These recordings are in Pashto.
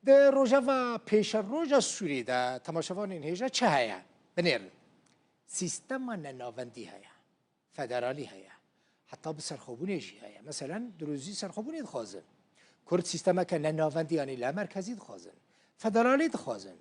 ده روجاوا پیش روجا سوری ده تماشاوان این هیجا چه هیا؟ بنیر سیستم نناوندی هیا فدرالی هیا حتی به سرخوبونی جی هیا مثلا دروزی سرخوبونی دخوازن کرد سیستم که نناوندی یعنی لا مرکزی دخوازن فدرالی دخوازن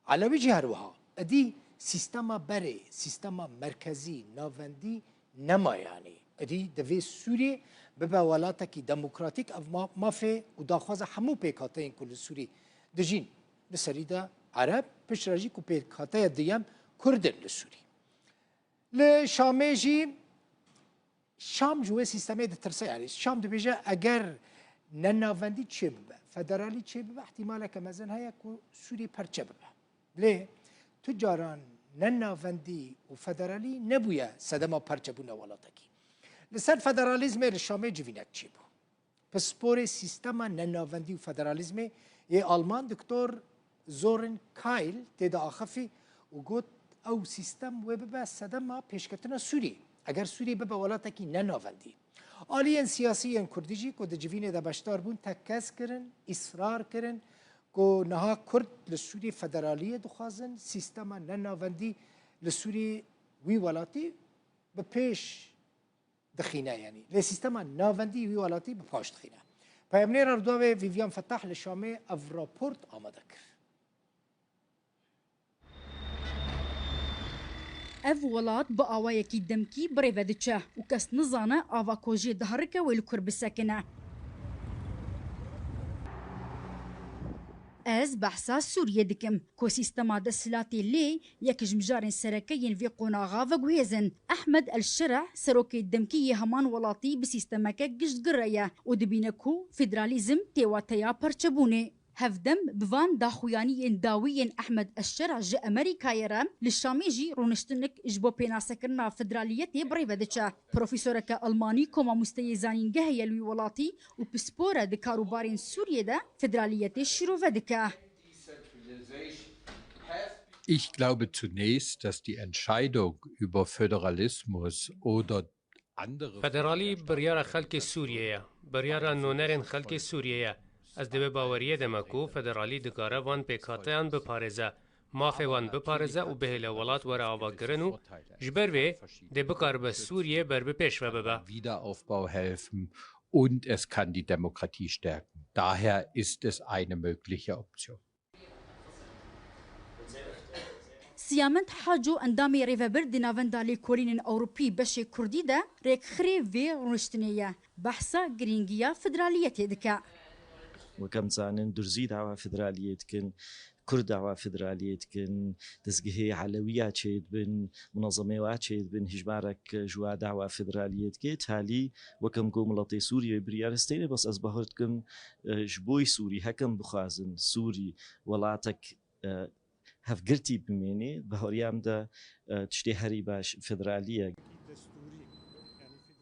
علاوه جی هروها ادی سیستم بره سیستم مرکزی ناوندی نما یعنی ادی دوی سوری به ولاتا کی دموکراتیک اف ما في وداخواز همو پیکاتین کل سوری دجين لسريدا عرب بشراجي كو بيركاتايا ديام كردن لسوري لشاميجي شام جوه سيستمي ده ترسي يعني شام ده بيجا اگر ننافندي چه ببا فدرالي چه ببا احتمالا كمازن هيا كو سوري پرچه ببا ليه تجاران ننافندي وفدرالي نبويا سدما پرچه بونا ولاتاكي لسر فدراليزم الشامي جوينك چه بو پسپور سیستم نناوندی و فدرالیزم یه آلمان دکتر زورن کایل تدا آخفی و گوت او سیستم و ببا سدما پیشکتنا سوری اگر سوری ببا ولاتا کی نناوندی آلیان سیاسیان کردیجی که ده جوینه ده بشتار بون تکس کرن اصرار کرن که نها کرد لسوری فدرالیه دخوازن سیستم نناوندی لسوری وی ولاتی به پیش دخينه يعني لسيستم ناوندي وي ولاتي بپاش دخينه پیامنر اردوغ ویویان فتح لشامه اف راپورت آماده کرد اف ولات با آوایکی دمکی بریوه دچه و کس نزانه آوا کوجی دهرکه ویلو کرب سکنه از بحثا سوریه دکم کو سیستما دسلاتی لی یکج مجارن سرکین وی قوناغا و گویزن احمد الشرع سروکی دمکی همان ولاتی بسیستمکه گشت گرایه و دبینه کو فدرالیزم تیواتیا پرچبونه هفدم بوان داخویانی انداوی احمد الشرع ج امریکا یرا للشامی جی رونشتنک جبو پیناسکرنا فدرالیتی بریوه دچه پروفیسورک المانی کما مستیزانینگه یلوی ولاتی و پسپوره د کاروبارین سوریه ده فدرالیتی شروع دکه. Ich glaube zunächst, dass die Entscheidung über Föderalismus oder andere فدرالی بریار خلک سوریه بریار نونرین خلک سوریه از دو باوریه دمکو فدرالی دکاره وان پیکاتیان بپارزه مافی وان بپارزه و بهله ولات ور آوا گرنو جبر وی ده بکار به سوریه بر بپیش و ببا Wiederaufbau helfen und es kann die Demokratie stärken. Daher ist es eine mögliche Option. سیامند حاجو اندامی ریوبر دیناوندالی کورین اوروپی بشه کردی ده ریک خری وی رونشتنیه بحثا گرینگیا فدرالیتی دکه وكم زانن درزي دعوة فدرالية كن كرد دعوة فدرالية كن دزجهي علويات شيد بن منظمات شيد بن هجبارك جوا دعوة فدرالية كت هالي وكم قوم لطي سوريا بريارستين بس أصبحتكم جبوي سوري هكم بخازن سوري ولاتك هفقرتي بميني بهوريام دا تشتي هري باش فدرالية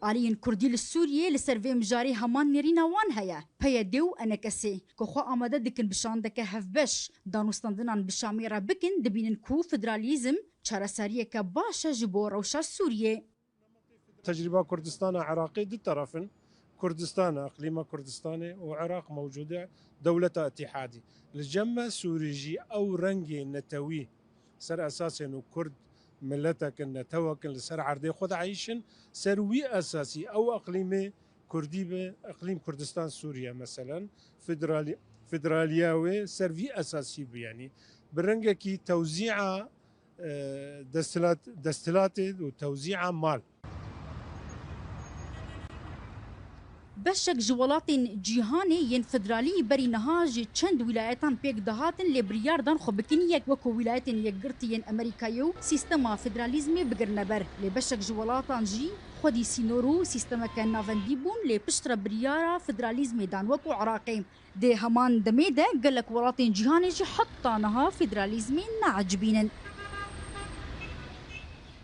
آلین کردی لسوریه لسروی مجاری همان نرینا وان هیا پیا دیو انکسی که خو آماده دکن بشان دکه هفبش دانوستاندنان بشامی را بکن دبینن کو فدرالیزم چارەساریه که باشه جبو روشا سوریه تجربة كردستان عراقي دي طرفين كردستان اقليم كردستاني وعراق موجوده دوله اتحادي الجمع سوريجي او رنجي نتوي سر اساس انه كرد ملتك ان توكل لسر عردي خود عايشن سروي اساسي او اقليمي كردي باقليم كردستان سوريا مثلا فدرالياوي سروي اساسي يعني برنجكي توزيع دستلات وتوزيع مال بشك جوالات جيهاني ين فدرالي بري نهاج چند ولايتان بيك دهاتن لبرياردان خو بكنيك وكو ولايتن يقرتين امريكايو سيستما فدراليزمي بگرنبر لبشك جوالاتان جي خودي سينورو سيستما كان نافندي بون لبشتر بريارا فدراليزمي دان وكو عراقي دي همان دميده قالك ولاتين جيهاني جي حطانها فدراليزمي نعجبينن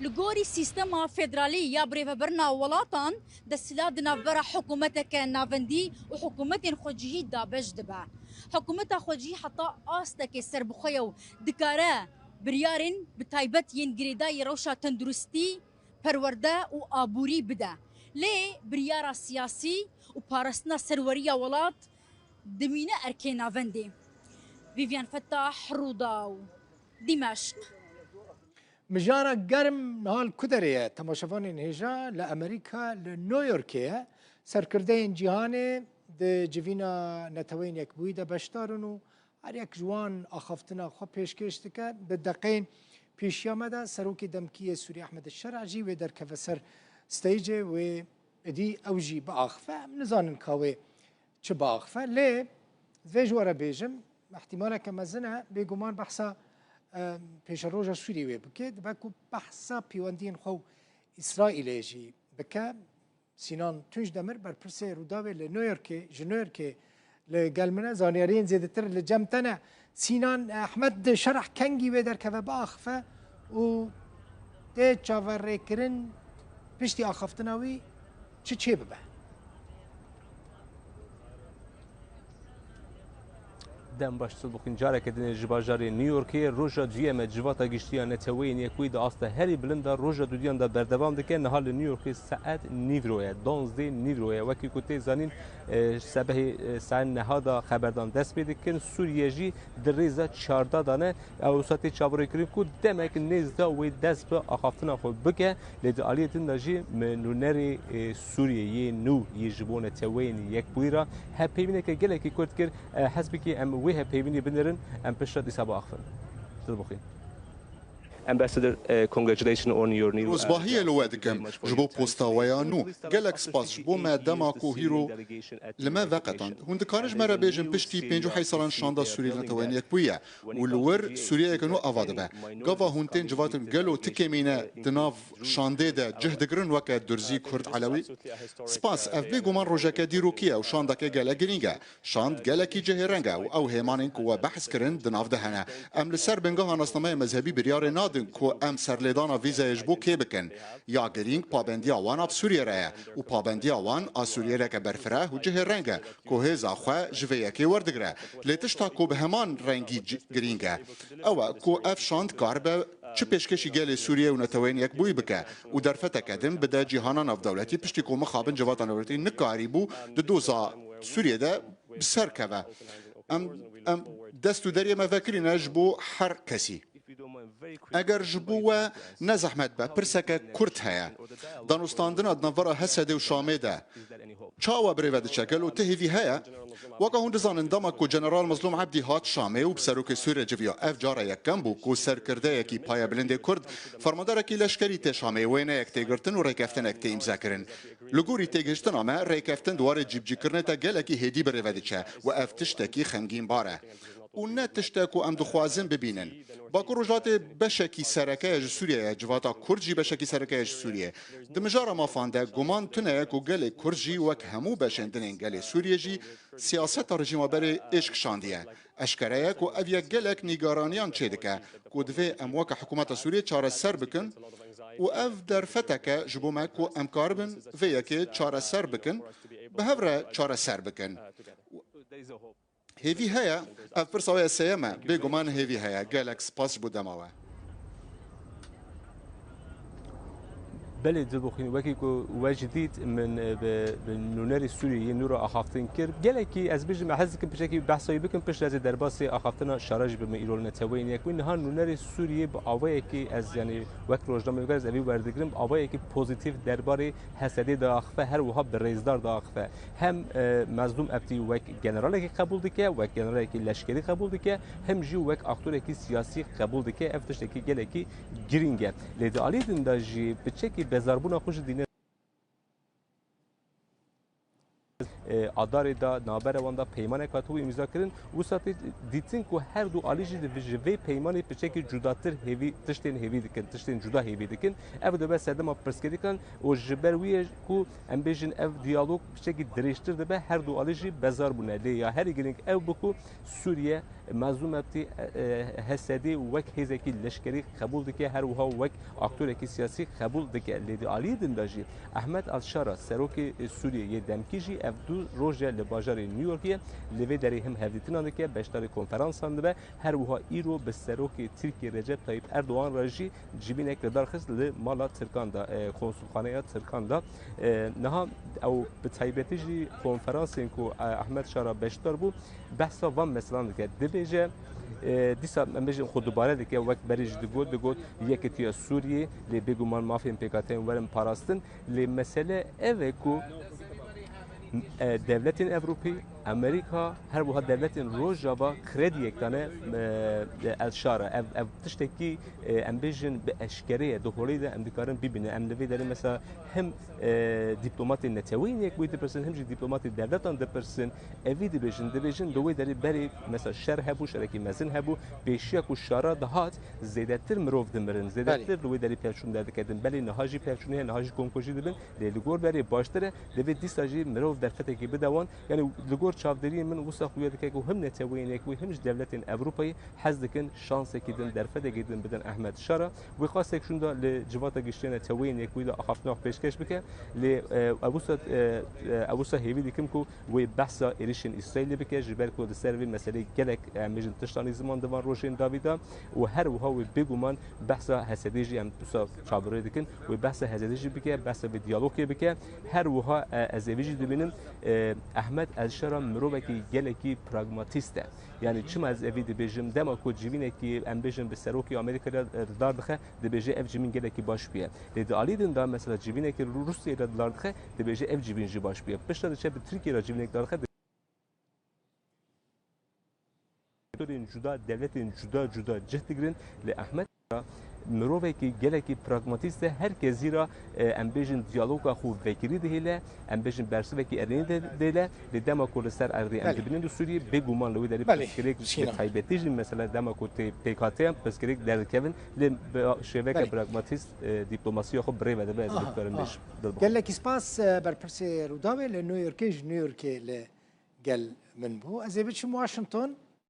لگوری سیستما فدرالی یا بریوبرنا ولاتان دستلاد نافبرا حکومتك نافندی و حکومت خوجی دابش دبا حکومت خوجی حتی آستک سربخیو دکاره بریارن بتایبت ین گریدای روشا تندرستی پرورده و آبوری بده لی بریارا سیاسی و پارستنا سروریا ولات دمینه ارکی نافندی فيفيان فتاح، روداو، دمشق. مجارة گرم نهال کدریه تماشاوان هجا لأمریکا لنيويوركيه سرکردین جهان ده جوینا نتوین یک بوی ده بشتارنو هر یک جوان آخافتنا خواه پیشکش دکه به دقین پیشی آمده سروک دمکی سوری احمد الشرعجی و در کفسر ستیجه و دی اوجی با آخفه نزانن کاوه چه با آخفه لی ویجواره بیجم احتمالا که مزنه بگمان بحثا پیش روژا سوری وی بکه دبکو بحثا پیواندین خو اسرائیل جی بکه سینان تونج دمر بر پرسه روداوی لنيويورك جنيويورك لقلمنا زانيارين زيادتر لجمتنا سینان احمد شرح کنگی و در که باخفه و ده چاور کرن پشتی آخفتناوی چه ببه دم باش بخین جاره که دنیا جباجاری نیویورکی روزا دیام جواتا گشتیان نتوین یکوی دا است هری بلند روزا دودیان دا بردوام دکه نهال نیویورکی ساعت نیوروه 12 نیوروه وکی کوته زانین سبه ساعت نهادا خبردان دست پیدا کن سوریه جی دریزا 14 دانه او ساعت چاوری کریم کو دمک نزدا و دست به آخافتنا خود بکه لید علیت نجی منونری سوریه نو یجبون نتوین یک بویرا هپیمینه که گله کی کرد کر حسب کی ام ويها بيبني بنرن ام بشرت إصابة أخفن تطبخين. Ambassador, congratulations on your new. روزباهية لوادكم جبو بوستا ويانو جالك سباس جبو ما دماكو هيرو لما وقتاً هند كارج مرة بيجن بشتي بينجو حيصلان شاندا سوريا نتوانيك بويا والور سوريا كانو أفادبه قفا هونتين جواتن قالو تكيمينا دناف شاندي دا جهد قرن وكا درزي كرد علوي سباس اف بيقو من روجاكا ديروكيا وشاندا كا قالا قرينجا شاند قالا كي جهرنجا او هيمانين كوا بحث كرن دناف دهنا ام لسر بنقاها نصنمي مذهبي بريار ناد کو ام سرلیدانا ویزا اجبو کی بکن یا گرینگ پابندی آوان اب سوریه راه و پابندی آوان آ سوریه را که برفره و جه رنگه کو هزا خواه جویه کی وردگره لیتشتا کو به همان رنگی گرینگه او کو اف شاند کار به چه پیشکشی گل سوریه و نتوین یک بوی بکه و در فتا کدن بده جهانان اف دولتی پشتی کو مخابن جواتان دولتی نکاری بو د دوزا سوریه ده بسر که ام دستو دریه مفکری نجبو هر کسی اگر جبوه نزحمت به پرسکه کرد هیا دانستاندن ادنوارا حسده و شامده چاوا بریود شکل و تهیوی هیا وکا هون دزانن داما کو جنرال مظلوم عبدی هات شامه و بسروک سوریه جویا اف جاره یک کم بو کو سرکرده یکی پایا بلنده کرد فرماداره کی لشکری ته شامه وینه یک تیگرتن و ریکفتن یک ته امزا کرن لگوری تیگشتن آمه ریکفتن دواره جیب جی کرنه تا گل اکی هدی بریود چه و اف تشتکی خمگین باره و نه تشتکو ام دخوازن ببینن باکو روجات بشکی سرکه سوریه جواتا کرجی بشکی سرکه سوریه دمجارا مافانده گمان تنه کو گل کرجی وک همو بشندنین گل سوریه جی سیاست رژیم بر عشق شاندیه اشکره کو اویا گلک نیگارانیان چیدکه کو دوی امواک حکومت سوریه چاره سر بکن و اف در فتکه جبومه کو امکاربن ویا که چاره سر بکن به هفره چاره سر بکن هیوی هیا اف پرساوی سیامه بگمان هیوی هیا گلکس پاس بودماوه بله دبخین وکی کو وجدید من نونری سوریه نورا آخافتن کرد گلکی از بیش محض که بچه بحثایی بکن پشت از درباس آخافتن شارج به ایران نتوین یک وین ها نونری سوریه با آوایی که از یعنی وقت روزنامه نگار از اوی بردگریم آوایی که پوزیتیو درباره حسدی داخفه هر وها برزدار داخفه هم مظلوم ابتی وک جنرالی که قبول دکه وک جنرالی که لشکری قبول دکه هم جو وک اکتوری که سیاسی قبول دکه افتش که گلکی گرینگه لید علی دنداجی بچه که بزربون خوش دینه آداری دا نابر واندا پیمان کاتوی امضا کردن و ساعتی دیدن که هر دو علیجی دوی پیمانی بچه جداتر هیوی تشتین هیوی دکن تشتین جدا هیوی دکن اف دو بس سدما پرسکری کن و جبروی کو ام بیشن اف دیالوگ بچه دریشتر دبه هر دو علیجی بزار بونه لی یا هر گرینگ اف بکو سوریه مظلومتی حسدی وک هزکی لشکری قبول دکه هر وها وک اکتور کی سیاسی قبول دکه لیدی علی دنداجی احمد الشارع سروک سوریه دمکیجی اف دو روجا لباجار نيويورك لوي دري هم هفديتنا دكه بشتار کنفرانس هنده هر وها ایرو به سروک ترکیه رجب طیب اردوغان راجی جیبینک درخص لمالا ترکان دا کنسولخانه ترکان دا نها او به طیبتیجی کنفرانس کو احمد شارا بشتار بو بحثا وام مثلا دکه دبیجه دیسا مجن خود دوباره دیگه وقت بریج دگود یکیتی سوریه لی بگومان مافین پیکاتین ورم پاراستن لی مسئله اوه کو devletin Avrupa, Amerika her bu devletin rojava kredi yektane elşara ev tişteki embejin be eşkeriye dohori de emdikarın bibine emlevi derim mesela hem diplomatin netewin yek bu depersin hem diplomatin devletan depersin evi dibejin dovi deri beri mesela şer hebu şereki mezin hebu beşiya ku şara dahat zeydattir mirov demirin zeydattir dovi deri pevçun derdik edin beli nahaji pevçuniye nahaji konkoji dibin ligor beri baştere devi disaji mirov derfeteki bedawan yani ligor çavderi min wisa xuya dike ku hem netewin yek hem devletin Avrupa'yı hazdikin şanse kidin derfete gidin bidin Ahmed Şara ve khasek şunda li civata giştene tewin yek da axafna peşkeş bike li abusa hevi dikim ku ve bahsa erişin İsrail bike jiber ku servi mesele gelek mejin tiştani zaman divan rojin davida ve her ve beguman bahsa hasediji am tusa çabure dikin ve bahsa hasediji bike bahsa bir diyalog bike her ve azevici dibinin Ahmed El-Şara miroveki geleki pragmatiste yani çim az evi dibejim dema ku civineki embejim be seroki Amerika'da dardıkha dibeje ev cimin geleki baş biye dedi alidin da mesela civineki Rusya'da dardıkha dibeje ev civinci baş biye beşler içe bir Türkiye'de civinek dardıkha devletin juda cihtigrin le Ahmed miroveki geleki pragmatiste herkes zira embejin diyaloga xu vekiri dehile embejin bersiveki erini dele le dema ku ser ardi endibinin de Suriye beguman le deri peskerek taybetijin mesela dema ku PKK peskerek derkevin le şeveke pragmatist diplomasiya xu breve de bez diktarınmış geleki spas berpersi rudave le New York le gel من بو از بچم واشنطن